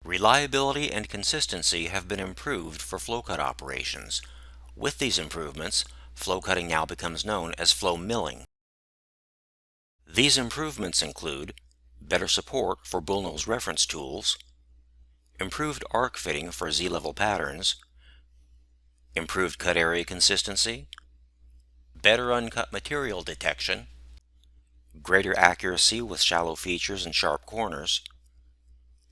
Reliability and consistency have been improved for flow cut operations. With these improvements, flow cutting now becomes known as flow milling. These improvements include better support for bullnose reference tools, improved arc fitting for Z-level patterns, improved cut area consistency, better uncut material detection, greater accuracy with shallow features and sharp corners,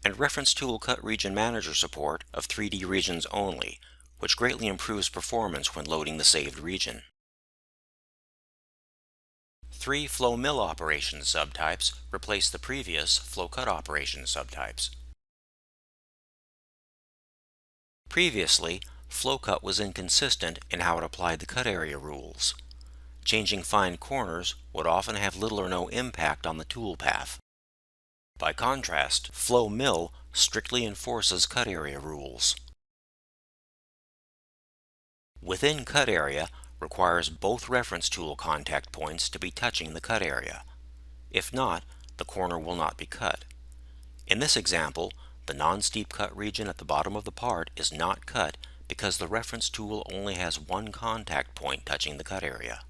and reference tool cut region manager support of 3D regions only, which greatly improves performance when loading the saved region. 3 flow mill operation subtypes replace the previous flow cut operation subtypes. Previously, flow cut was inconsistent in how it applied the cut area rules. Changing fine corners would often have little or no impact on the tool path. By contrast, flow mill strictly enforces cut area rules. Within cut area requires both reference tool contact points to be touching the cut area. If not, the corner will not be cut. In this example, the non-steep cut region at the bottom of the part is not cut because the reference tool only has one contact point touching the cut area.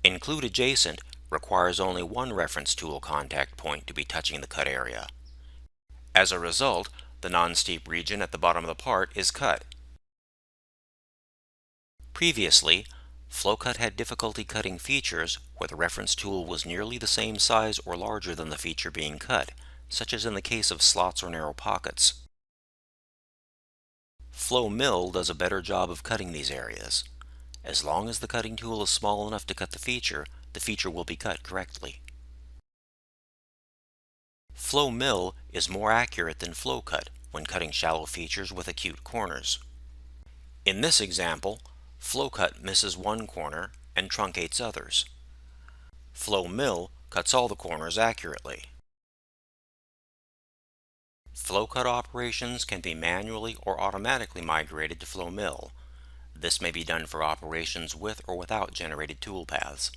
Include adjacent requires only one reference tool contact point to be touching the cut area. As a result, the non-steep region at the bottom of the part is cut. Previously, flow cut had difficulty cutting features where the reference tool was nearly the same size or larger than the feature being cut, such as in the case of slots or narrow pockets. Flow mill does a better job of cutting these areas. As long as the cutting tool is small enough to cut the feature will be cut correctly. Flow mill is more accurate than flow cut when cutting shallow features with acute corners. In this example, flow cut misses one corner and truncates others. Flow mill cuts all the corners accurately. Flow cut operations can be manually or automatically migrated to flow mill. This may be done for operations with or without generated toolpaths.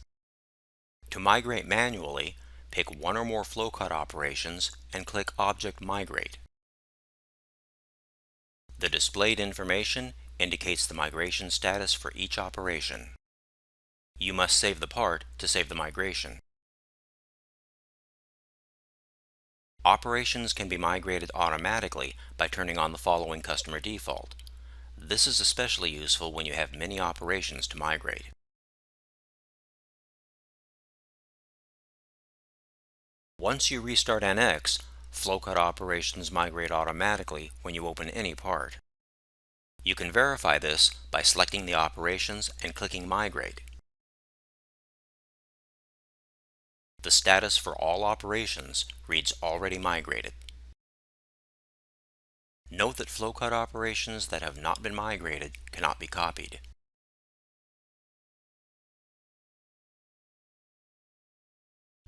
To migrate manually, pick one or more flow cut operations and click Object Migrate. The displayed information indicates the migration status for each operation. You must save the part to save the migration. Operations can be migrated automatically by turning on the following customer default. This is especially useful when you have many operations to migrate. Once you restart NX, flow cut operations migrate automatically when you open any part. You can verify this by selecting the operations and clicking Migrate. The status for all operations reads Already Migrated. Note that flow cut operations that have not been migrated cannot be copied.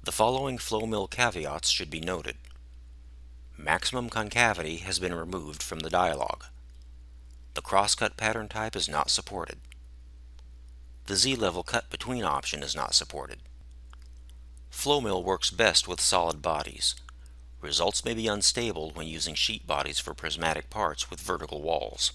The following flow mill caveats should be noted. Maximum concavity has been removed from the dialog. The crosscut pattern type is not supported. The Z-level cut between option is not supported. Flow mill works best with solid bodies. Results may be unstable when using sheet bodies for prismatic parts with vertical walls.